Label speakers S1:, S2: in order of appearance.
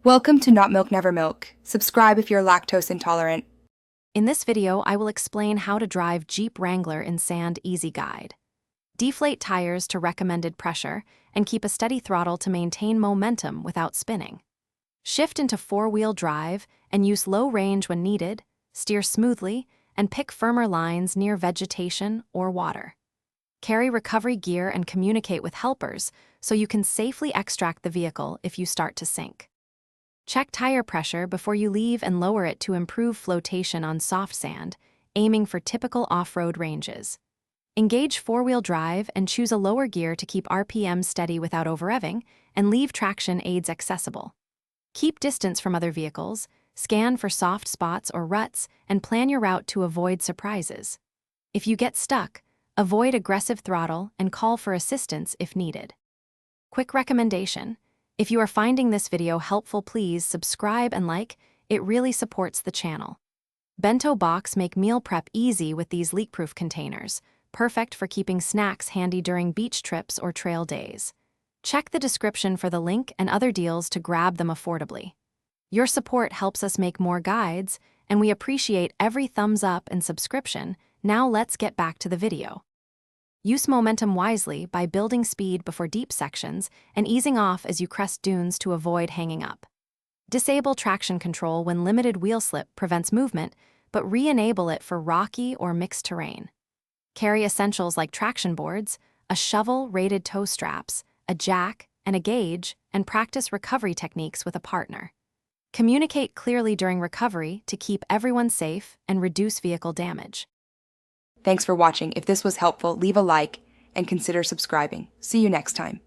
S1: Welcome to Not Milk Never Milk. Subscribe if you're lactose intolerant.
S2: In this video, I will explain how to drive Jeep Wrangler in sand easy guide. Deflate tires to recommended pressure and keep a steady throttle to maintain momentum without spinning. Shift into four-wheel drive and use low range when needed, steer smoothly, and pick firmer lines near vegetation or water. Carry recovery gear and communicate with helpers so you can safely extract the vehicle if you start to sink. Check tire pressure before you leave and lower it to improve flotation on soft sand, aiming for typical off-road ranges. Engage four-wheel drive and choose a lower gear to keep RPM steady without over-revving, and leave traction aids accessible. Keep distance from other vehicles, scan for soft spots or ruts, and plan your route to avoid surprises. If you get stuck, avoid aggressive throttle and call for assistance if needed. Quick recommendation: if you are finding this video helpful, please subscribe and like. It really supports the channel. Bento box make meal prep easy with these leak-proof containers, perfect for keeping snacks handy during beach trips or trail days. Check the description for the link and other deals to grab them affordably. Your support helps us make more guides, and we appreciate every thumbs up and subscription. Now let's get back to the video. Use momentum wisely by building speed before deep sections and easing off as you crest dunes to avoid hanging up. Disable traction control when limited wheel slip prevents movement, but re-enable it for rocky or mixed terrain. Carry essentials like traction boards, a shovel, rated tow straps, a jack, and a gauge, and practice recovery techniques with a partner. Communicate clearly during recovery to keep everyone safe and reduce vehicle damage.
S1: Thanks for watching. If this was helpful, leave a like and consider subscribing. See you next time.